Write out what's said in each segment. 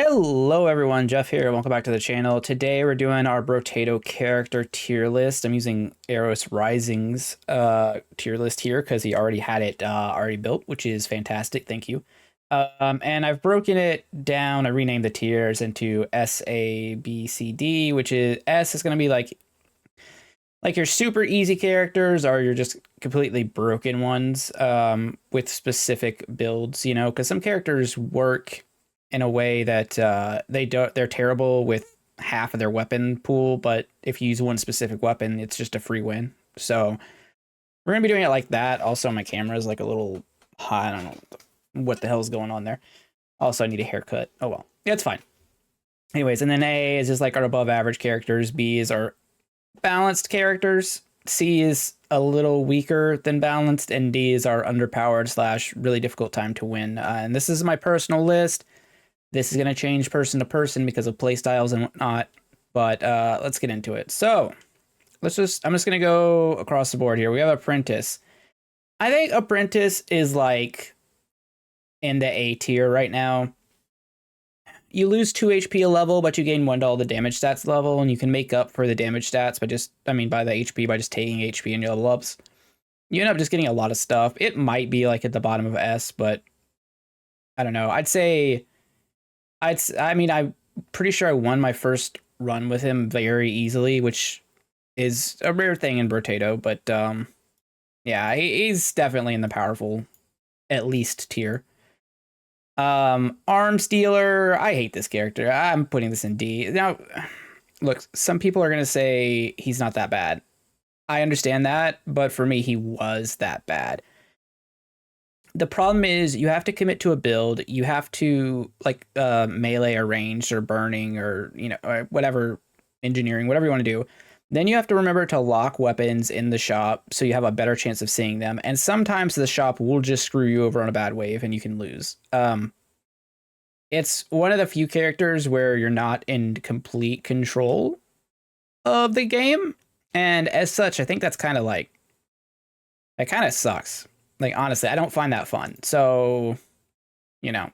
Hello everyone, Jeff here. Welcome back to the channel. Today we're doing our Brotato character tier list. I'm using Eros Rising's tier list here because he already had it already built, which is fantastic. Thank you. And I've broken it down. I renamed the tiers into S, A, B, C, D, which is S is going to be like your super easy characters or your just completely broken ones with specific builds, you know, because some characters work in a way that they're terrible with half of their weapon pool, but if you use one specific weapon, it's just a free win. So we're gonna be doing it like that. Also, my camera is like a little hot. I don't know what the hell's going on there. Also, I need a haircut. Oh well, yeah, it's fine. Anyways, and then A is just like our above average characters. B is our balanced characters. C is a little weaker than balanced, and D is our underpowered slash really difficult time to win. And this is my personal list. This is going to change person to person because of playstyles and whatnot, but let's get into it. So I'm just going to go across the board here. We have Apprentice. I think Apprentice is like in the A tier right now. You lose 2 HP a level, but you gain 1 to all the damage stats level, and you can make up for the damage stats by the HP by just taking HP in your level ups. You end up just getting a lot of stuff. It might be like at the bottom of S, but I don't know. I'm pretty sure I won my first run with him very easily, which is a rare thing in Brotato, but yeah, he's definitely in the powerful, at least tier. Arm Stealer, I hate this character. I'm putting this in D. Now, look, some people are gonna say he's not that bad. I understand that, but for me, he was that bad. The problem is you have to commit to a build. You have to like melee or ranged or burning or or whatever engineering, whatever you want to do. Then you have to remember to lock weapons in the shop so you have a better chance of seeing them. And sometimes the shop will just screw you over on a bad wave and you can lose. It's one of the few characters where you're not in complete control of the game. And as such, I think that's kind of like, that kind of sucks. Like, honestly, I don't find that fun. So, you know,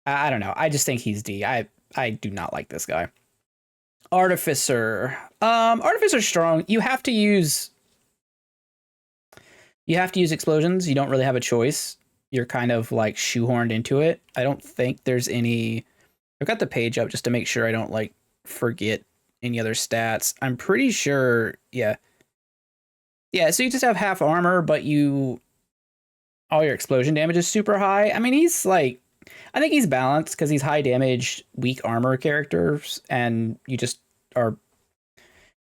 I don't know. I just think he's D. I do not like this guy. Artificer. Artificer's strong. You have to use explosions. You don't really have a choice. You're kind of like shoehorned into it. I don't think there's any. I've got the page up just to make sure I don't like forget any other stats. I'm pretty sure, yeah. Yeah, so you just have half armor, but all your explosion damage is super high. I mean, I think he's balanced because he's high damage, weak armor characters, and you just are,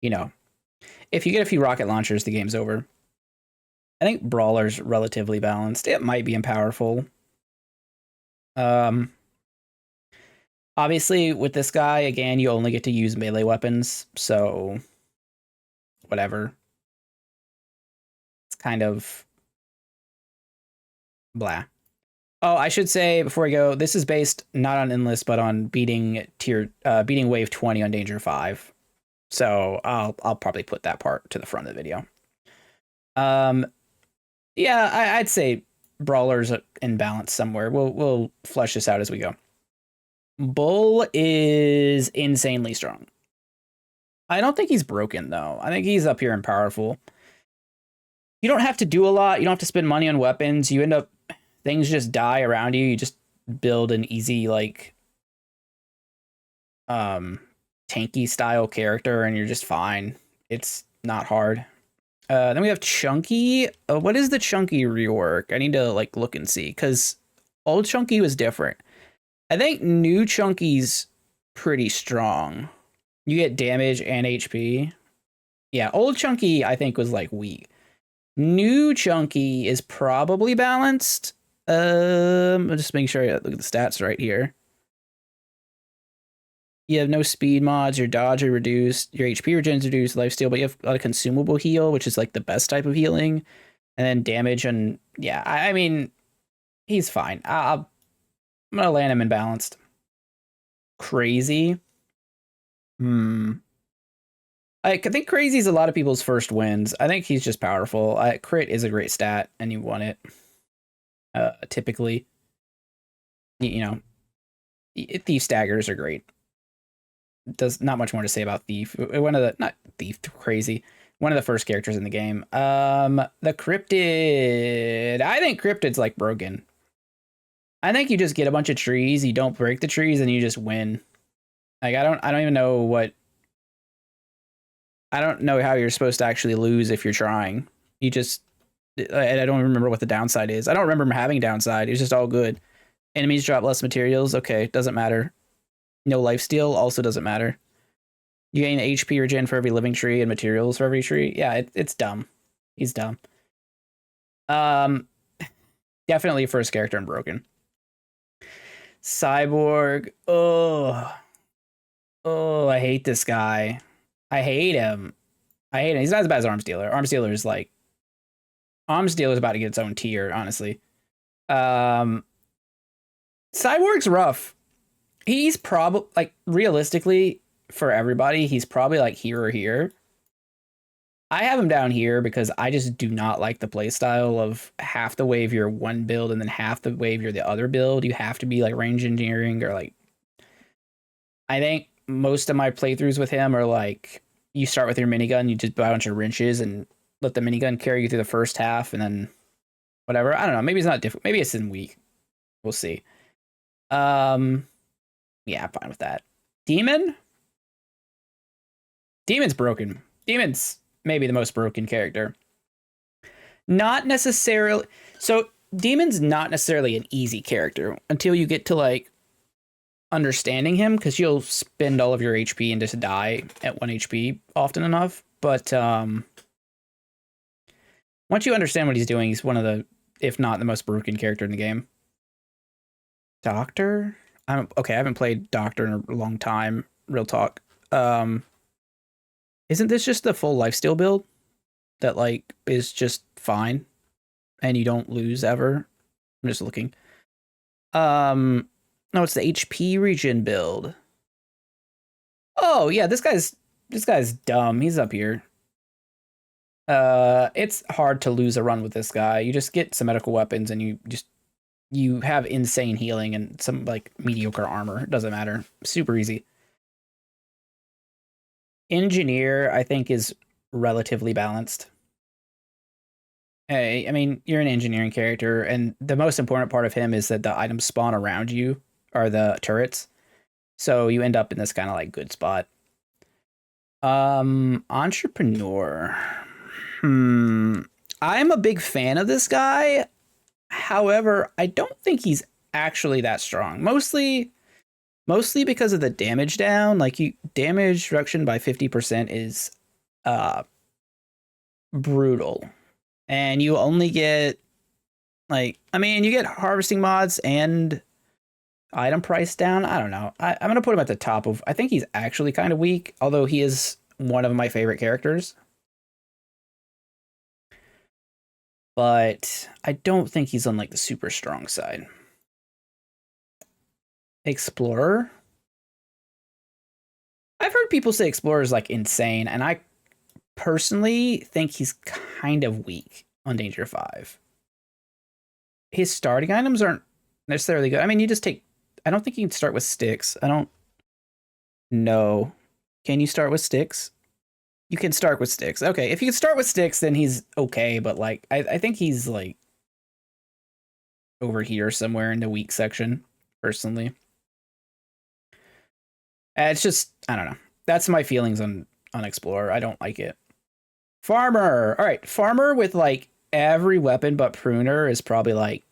you know, if you get a few rocket launchers, the game's over. I think Brawler's relatively balanced. It might be powerful. Um, Obviously, with this guy, again, you only get to use melee weapons, so whatever. It's kind of blah. Oh, I should say before we go, this is based not on endless, but on beating wave 20 on danger 5. So I'll probably put that part to the front of the video. Yeah, I'd say Brawler's in balance somewhere. We'll flesh this out as we go. Bull is insanely strong. I don't think he's broken though. I think he's up here and powerful. You don't have to do a lot. You don't have to spend money on weapons. You end up things just die around you. You just build an easy like tanky style character and you're just fine. It's not hard. Then we have Chunky. What is the Chunky rework? I need to like look and see because old Chunky was different. I think new Chunky's pretty strong. You get damage and HP. Yeah, old Chunky I think was like weak. New Chunky is probably balanced. I'm just making sure I look at the stats right here. You have no speed mods, your dodge are reduced, your HP regen's reduced, lifesteal, but you have a consumable heal, which is like the best type of healing. And then damage and yeah, I mean, he's fine. I'm gonna land him in balanced. Crazy. I think crazy is a lot of people's first wins. I think he's just powerful. Crit is a great stat, and you want it. Typically, you know, Thief staggers are great. Does not much more to say about Thief. One of the not Thief crazy. One of the first characters in the game. The Cryptid. I think Cryptid's like broken. I think you just get a bunch of trees, you don't break the trees, and you just win. Like I don't even know what. I don't know how you're supposed to actually lose if you're trying. You just. I don't remember what the downside is. I don't remember having downside. It's just all good. Enemies drop less materials. Okay, doesn't matter. No lifesteal also doesn't matter. You gain HP regen for every living tree and materials for every tree. Yeah, it's dumb. He's dumb. Definitely first character in broken. Cyborg. Oh, I hate this guy. I hate him. He's not as bad as Arms Dealer. Arms Dealer is like Arms Dealer is about to get its own tier, honestly. Cyborg's rough. He's probably like realistically for everybody, he's probably like here or here. I have him down here because I just do not like the playstyle of half the wave you're one build and then half the wave you're the other build. You have to be like range engineering or like. I think most of my playthroughs with him are like you start with your minigun, you just buy a bunch of wrenches and let the minigun carry you through the first half and then whatever. I don't know. Maybe it's not different. Maybe it's in weak. We'll see. Yeah, I'm fine with that. Demon's broken. Demon's maybe the most broken character. Not necessarily. So Demon's not necessarily an easy character until you get to like understanding him, because you'll spend all of your HP and just die at 1 HP often enough. But once you understand what he's doing, he's one of the, if not the most broken character in the game. Doctor? Okay, I haven't played Doctor in a long time. Real talk. Isn't this just the full lifesteal build that like is just fine and you don't lose ever? I'm just looking. No, it's the HP regen build. Oh yeah, this guy's dumb. He's up here. It's hard to lose a run with this guy. You just get some medical weapons and you have insane healing and some like mediocre armor. It doesn't matter. Super easy. Engineer, I think, is relatively balanced. Hey, I mean, you're an engineering character, and the most important part of him is that the items spawn around you are the turrets. So you end up in this kind of like good spot. Entrepreneur. I'm a big fan of this guy. However, I don't think he's actually that strong. Mostly because of the damage down. Like damage reduction by 50% is brutal. And you only get like, I mean, you get harvesting mods and item price down. I don't know. I'm going to put him at the top of, I think he's actually kind of weak, although he is one of my favorite characters. But I don't think he's on like the super strong side. Explorer. I've heard people say Explorer is like insane, and I personally think he's kind of weak on Danger 5. His starting items aren't necessarily good. I mean, you just take, I don't think you can start with sticks. I don't know. Can you start with sticks? You can start with sticks. Okay, if you can start with sticks, then he's okay, but like, I think he's like over here somewhere in the weak section, personally. It's just, I don't know. That's my feelings on Explorer. I don't like it. Farmer. All right, Farmer with like every weapon but Pruner is probably like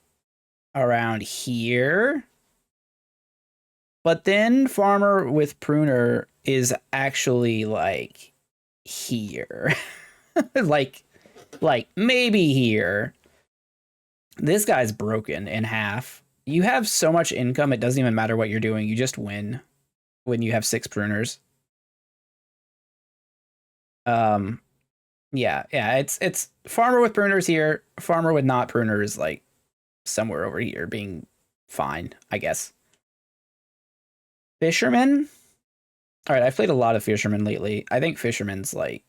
around here. But then Farmer with Pruner is actually like here. like maybe here. This guy's broken in half. You have so much income, it doesn't even matter what you're doing. You just win when you have 6 pruners. Yeah, it's Farmer with pruners here. Farmer with not pruners like somewhere over here being fine, I guess. Fisherman. All right, I've played a lot of Fisherman lately. I think Fisherman's like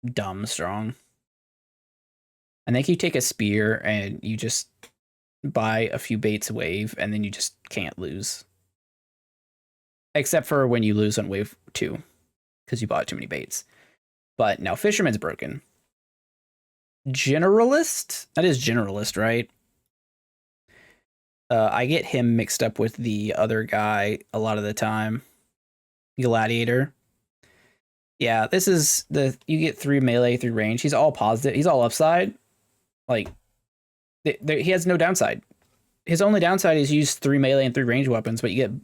dumb strong. I think you take a spear and you just buy a few baits a wave and then you just can't lose. except for when you lose on wave 2 because you bought too many baits. But now Fisherman's broken. Generalist? That is Generalist, right? I get him mixed up with the other guy a lot of the time. Gladiator. Yeah, this is you get 3 melee, 3 range. He's all positive. He's all upside. Like, he has no downside. His only downside is you use 3 melee and 3 range weapons, but you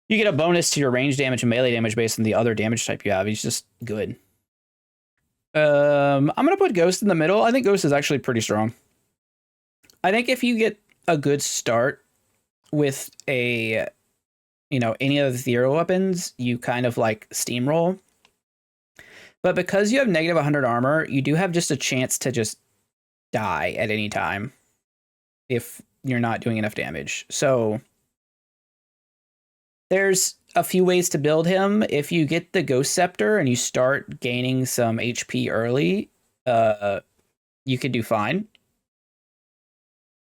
get a bonus to your range damage and melee damage based on the other damage type you have. He's just good. I'm gonna put Ghost in the middle. I think Ghost is actually pretty strong. I think if you get a good start with any of the Thero weapons, you kind of like steamroll. But because you have negative 100 armor, you do have just a chance to just die at any time if you're not doing enough damage. So there's a few ways to build him. If you get the Ghost Scepter and you start gaining some HP early, you could do fine.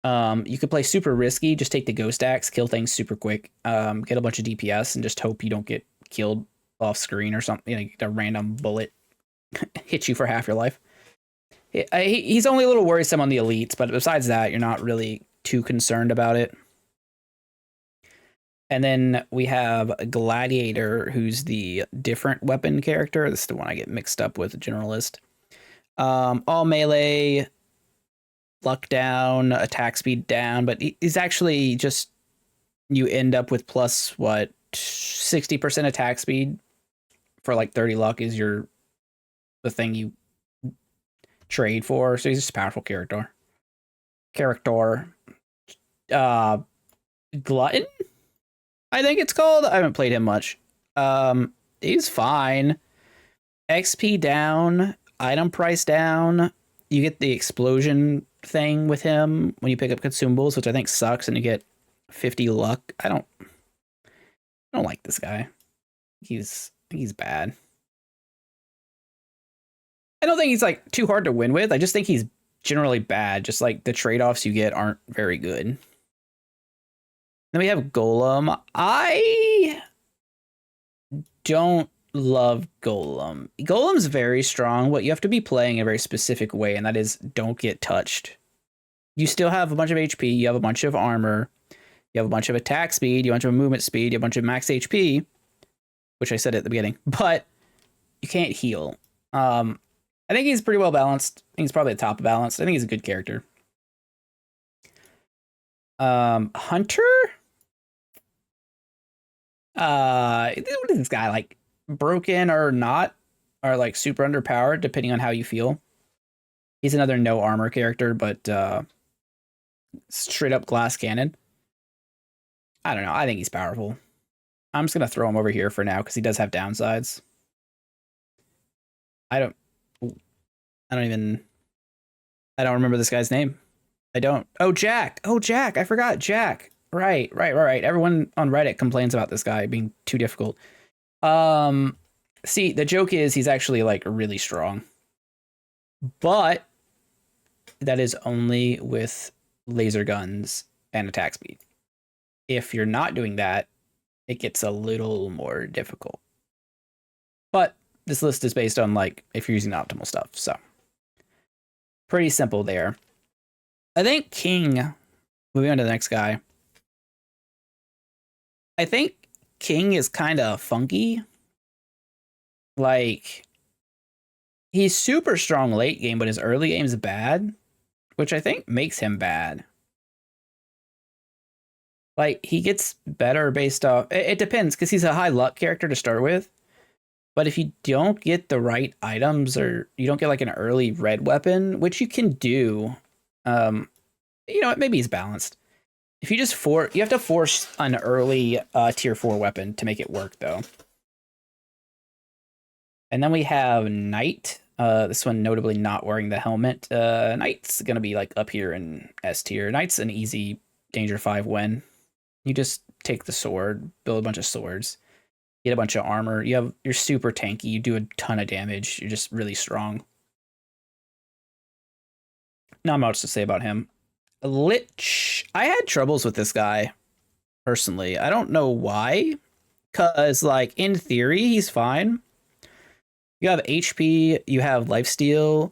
You could play super risky, just take the Ghost Axe, kill things super quick, get a bunch of DPS, and just hope you don't get killed off screen or something. A random bullet hit you for half your life. He's only a little worrisome on the elites, but besides that, you're not really too concerned about it. And then we have a Gladiator, who's the different weapon character. This is the one I get mixed up with, Generalist. All melee, luck down, attack speed down, but he's actually just, you end up with plus, 60% attack speed for like 30 luck is the thing you trade for. So he's just a powerful character. Glutton, I think it's called. I haven't played him much. He's fine. XP down, item price down. You get the explosion thing with him when you pick up consumables, which I think sucks, and you get 50 luck. I don't like this guy. He's bad. I don't think he's like too hard to win with. I just think he's generally bad. Just like the trade-offs you get aren't very good. Then we have Golem. I don't love Golem. Golem's very strong, but you have to be playing a very specific way, and that is don't get touched. You still have a bunch of HP, you have a bunch of armor, you have a bunch of attack speed, you have a bunch of movement speed, you have a bunch of max HP, which I said at the beginning, but you can't heal. I think he's pretty well balanced. I think he's probably the top balanced. I think he's a good character. Hunter? What is this guy, like broken or not, or like super underpowered depending on how you feel? He's another no armor character, but straight up glass cannon. I don't know. I think he's powerful. I'm just gonna throw him over here for now because he does have downsides. I don't remember this guy's name. I don't. Oh, Jack. Oh, Jack. I forgot Jack. Right. Everyone on Reddit complains about this guy being too difficult. See, the joke is he's actually like really strong, but that is only with laser guns and attack speed. If you're not doing that, it gets a little more difficult. But this list is based on like if you're using optimal stuff, so pretty simple there. I think King, moving on to the next guy. I think King is kind of funky. Like, he's super strong late game, but his early game is bad, which I think makes him bad. Like, he gets better based off, it depends, because he's a high luck character to start with. But if you don't get the right items, or you don't get like an early red weapon, which you can do, maybe he's balanced. If you just you have to force an early tier 4 weapon to make it work, though. And then we have Knight. This one notably not wearing the helmet. Knight's gonna be like up here in S tier. Knight's an easy Danger 5 win. You just take the sword, build a bunch of swords, get a bunch of armor. You're super tanky. You do a ton of damage. You're just really strong. Not much to say about him. Lich. I had troubles with this guy personally. I don't know why, because like in theory he's fine. You have HP, you have lifesteal,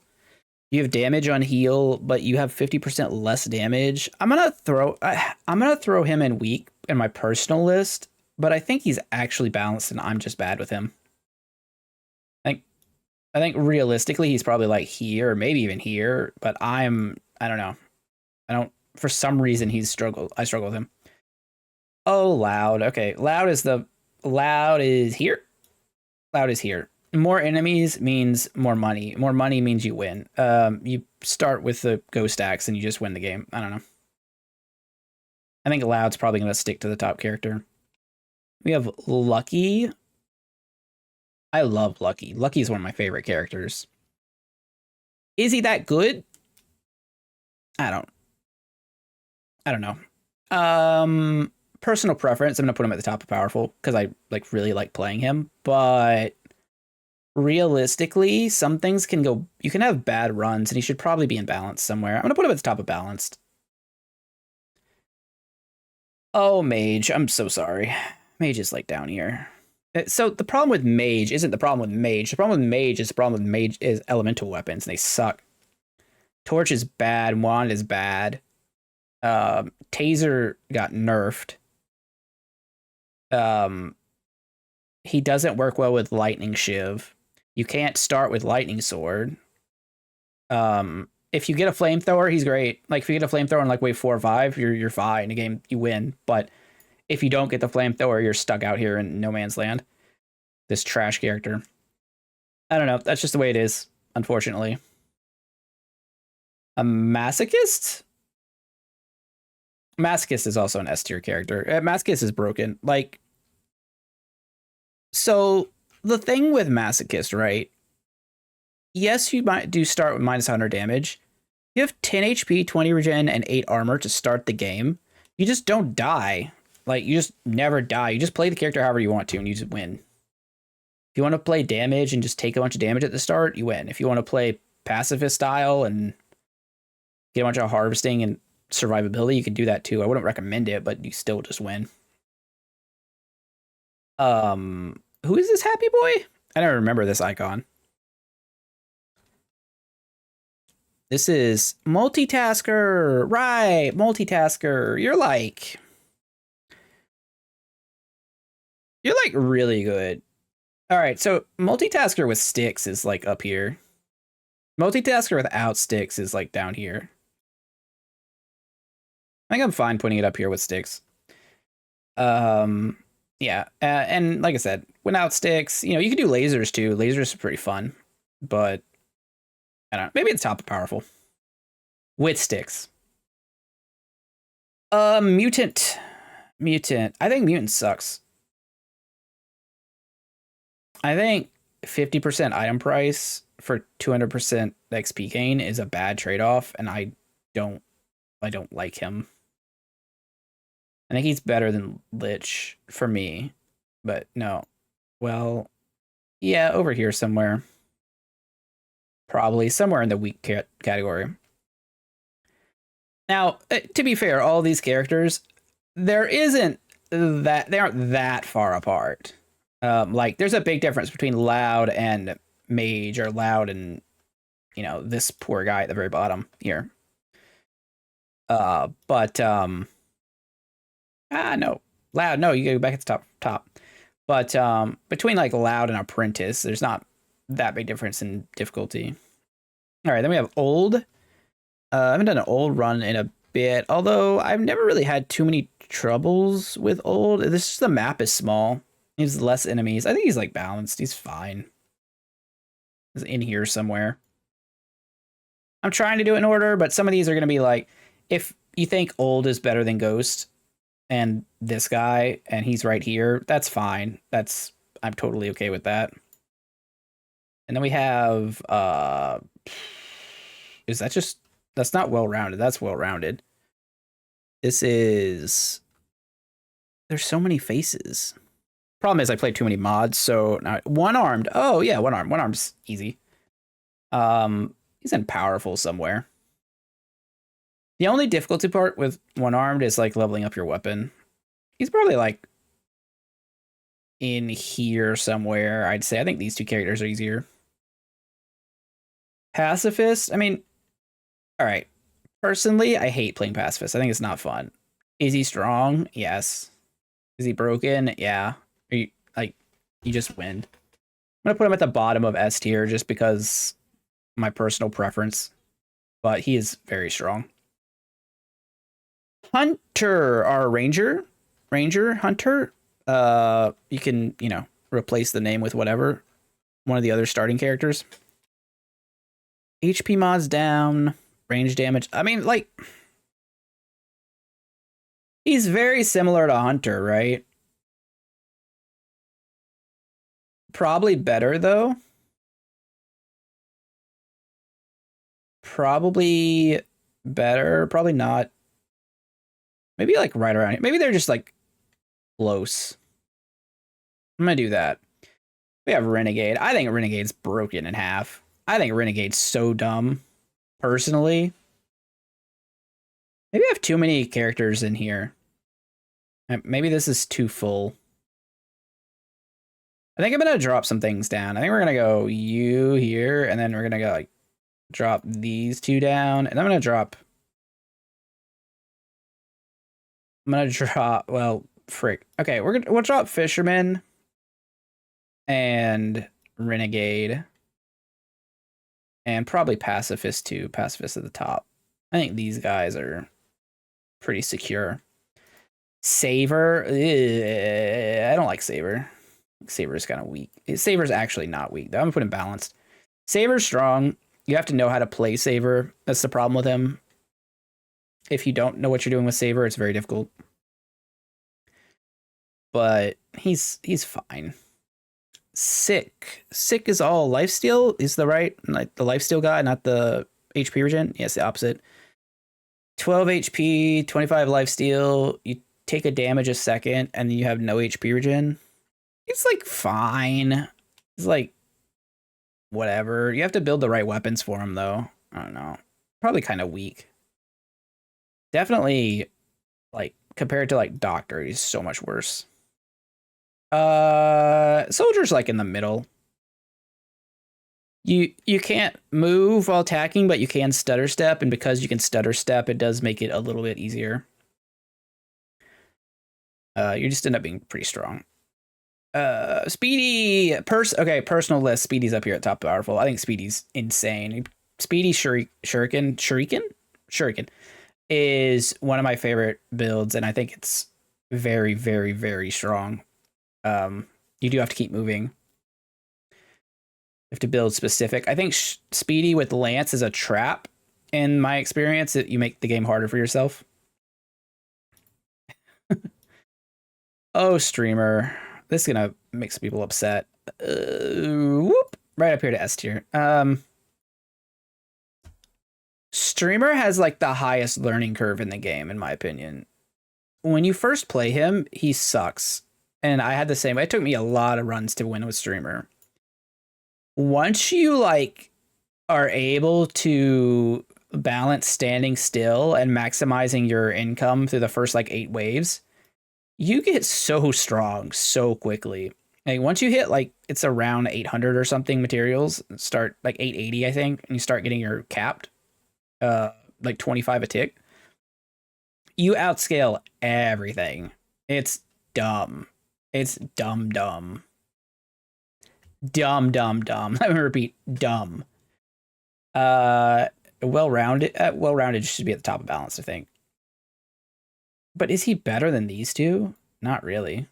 you have damage on heal, but you have 50% less damage. I'm gonna throw him in weak in my personal list, but I think he's actually balanced, and I'm just bad with him. I think realistically he's probably like here or maybe even here, but I don't know. I don't for some reason I struggle with him. Oh, loud. Okay. Loud is here. Loud is here. More enemies means more money. More money means you win. You start with the ghost axe and you just win the game. I don't know. I think Loud's probably going to stick to the top character. We have Lucky. I love Lucky. Lucky is one of my favorite characters. Is he that good? I don't know. Personal preference. I'm gonna put him at the top of powerful because I like really like playing him. But realistically, some things can go. You can have bad runs, and he should probably be in balance somewhere. I'm gonna put him at the top of balanced. Oh, Mage. I'm so sorry. Mage is like down here. So the problem with Mage isn't the problem with Mage. The problem with Mage is elemental weapons, and they suck. Torch is bad. Wand is bad. Taser got nerfed. He doesn't work well with lightning shiv. You can't start with lightning sword. If you get a flamethrower, he's great. Like if you get a flamethrower in like wave 4 or 5, you're fine. The game you win. But if you don't get the flamethrower, you're stuck out here in no man's land. This trash character. I don't know. That's just the way it is, unfortunately. A masochist? Masochist is also an S tier character. Masochist is broken. Like, so the thing with Masochist, right? Yes, you might do start with minus 100 damage. You have 10 HP, 20 regen, and 8 armor to start the game. You just don't die. Like, you just never die. You just play the character however you want to, and you just win. If you want to play damage and just take a bunch of damage at the start, you win. If you want to play pacifist style and get a bunch of harvesting and survivability, you can do that too. I wouldn't recommend it, but you still just win. Who is this happy boy? I don't remember this icon. This is multitasker, right? Multitasker. You're like really good. All right, so multitasker with sticks is like up here. Multitasker without sticks is like down here. I think I'm fine putting it up here with sticks. Yeah, and like I said, without sticks, you know, you can do lasers too. Lasers are pretty fun, but I don't know. Maybe it's top of powerful with sticks. Mutant. I think mutant sucks. I think 50% item price for 200% XP gain is a bad trade-off, and I don't like him. I think he's better than Lich for me, but no. Well, yeah, over here somewhere. Probably somewhere in the weak category. Now, to be fair, all these characters, they aren't that far apart. Like there's a big difference between Loud and Mage, or Loud and, you know, this poor guy at the very bottom here. No. Loud, no, you go back at the top. But between like Loud and Apprentice, there's not that big difference in difficulty. All right, then we have Old. I haven't done an Old run in a bit, although I've never really had too many troubles with Old. The map is small. He has less enemies. I think he's like balanced. He's fine. He's in here somewhere. I'm trying to do it in order, but some of these are going to be like, if you think Old is better than Ghost and this guy, and he's right here, that's fine. I'm totally okay with that. And then we have, that's not well-rounded. That's well-rounded. There's so many faces. Problem is I played too many mods, so now one-armed. Oh yeah, one-armed. One-armed's easy. He's in powerful somewhere. The only difficulty part with one-armed is like leveling up your weapon. He's probably like in here somewhere, I'd say. I think these two characters are easier. Pacifist, I mean, all right. Personally, I hate playing pacifist. I think it's not fun. Is he strong? Yes. Is he broken? Yeah. Are you like you just win. I'm gonna put him at the bottom of S tier just because my personal preference, but he is very strong. Hunter, our ranger hunter. You can replace the name with whatever one of the other starting characters. HP mods down, range damage. I mean, like, he's very similar to Hunter, right? Probably better though. Probably better. Probably not. Maybe like right around here. Maybe they're just like close. I'm gonna do that. We have Renegade. I think Renegade's broken in half. I think Renegade's so dumb, personally. Maybe I have too many characters in here. Maybe this is too full. I think I'm gonna drop some things down. I think we're gonna go you here, and then we're gonna go like drop these two down, and I'm gonna drop. Well, frick. Okay, we'll drop Fisherman and Renegade, and probably Pacifist too. Pacifist at the top. I think these guys are pretty secure. Saver, I don't like Saver. Saber's kind of weak. Saber's actually not weak though. I'm gonna put him balanced. Saber's strong. You have to know how to play Saber. That's the problem with him. If you don't know what you're doing with Saber, it's very difficult. But he's fine. Sick is all lifesteal. Is the right like the lifesteal guy, not the HP regen? Yes, the opposite. 12 HP, 25 lifesteal. You take a damage a second, and then you have no HP regen. It's like fine. It's like whatever. You have to build the right weapons for him, though. I don't know. Probably kind of weak. Definitely, like compared to like Doctor, he's so much worse. Soldier's like in the middle. You can't move while attacking, but you can stutter step, and because you can stutter step, it does make it a little bit easier. You just end up being pretty strong. Speedy personal list. Speedy's up here at top powerful. I think Speedy's insane. Speedy Shuriken is one of my favorite builds, and I think it's very, very, very strong. You do have to keep moving. You have to build specific. I think Speedy with Lance is a trap. In my experience, you make the game harder for yourself. Oh, streamer. This is gonna make some people upset. Whoop. Right up here to S tier. Streamer has like the highest learning curve in the game, in my opinion. When you first play him, he sucks. And I had the same. It took me a lot of runs to win with streamer. Once you like are able to balance standing still and maximizing your income through the first like 8 waves, you get so strong so quickly. Like once you hit like it's around 800 or something materials, start like 880 I think, and you start getting your capped like 25 a tick, you outscale everything. It's dumb. It's dumb. Dumb. Let me repeat, dumb. Well-rounded should be at the top of balance, I think. But is he better than these two? Not really.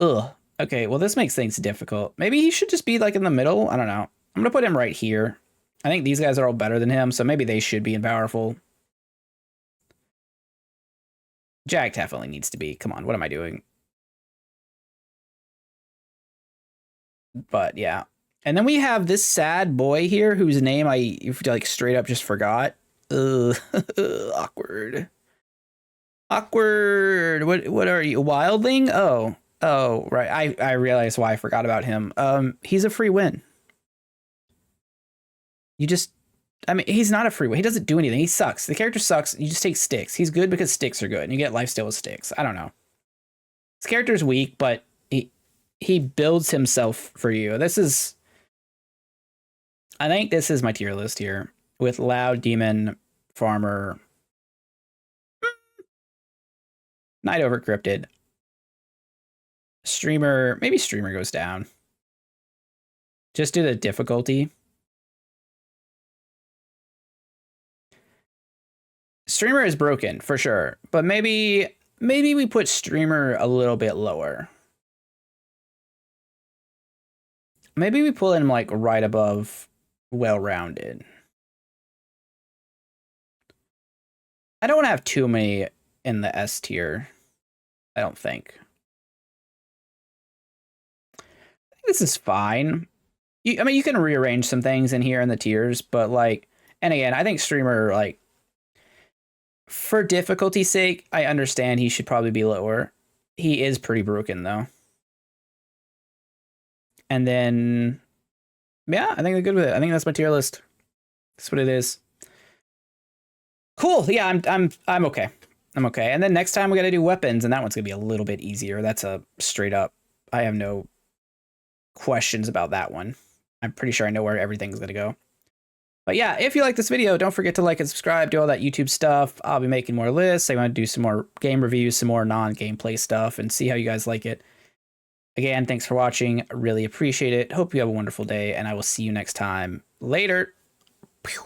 Ugh. Okay, well, this makes things difficult. Maybe he should just be like in the middle. I don't know. I'm gonna put him right here. I think these guys are all better than him, so maybe they should be in powerful. Jack definitely needs to be. Come on, what am I doing? But yeah. And then we have this sad boy here whose name I like straight up just forgot. Ugh. Awkward. Awkward. What are you? Wilding? Oh, right. I realized why I forgot about him. He's a free win. You just I mean, he's not a free will. He doesn't do anything. He sucks. The character sucks. You just take sticks. He's good because sticks are good, and you get lifesteal with sticks. I don't know. His character's weak, but he builds himself for you. I think this is my tier list here with Loud, Demon, Farmer, Night Over, Cryptid, Streamer. Maybe Streamer goes down. Just do the difficulty. Streamer is broken for sure, but maybe we put Streamer a little bit lower. Maybe we pull him like right above well-rounded. I don't want to have too many in the S tier. I don't think. I think this is fine. I mean, you can rearrange some things in here in the tiers, but like, and again, I think Streamer, like, for difficulty's sake, I understand he should probably be lower. He is pretty broken though. And then, yeah, I think they're good with it. I think that's my tier list. That's what it is. Cool. Yeah, I'm okay. I'm okay. And then next time we got to do weapons, and that one's gonna be a little bit easier. That's a straight up. I have no questions about that one. I'm pretty sure I know where everything's gonna go. But yeah, if you like this video, don't forget to like and subscribe, do all that YouTube stuff. I'll be making more lists. I want to do some more game reviews, some more non-gameplay stuff, and see how you guys like it. Again, thanks for watching. I really appreciate it. Hope you have a wonderful day, and I will see you next time. Later. Pew.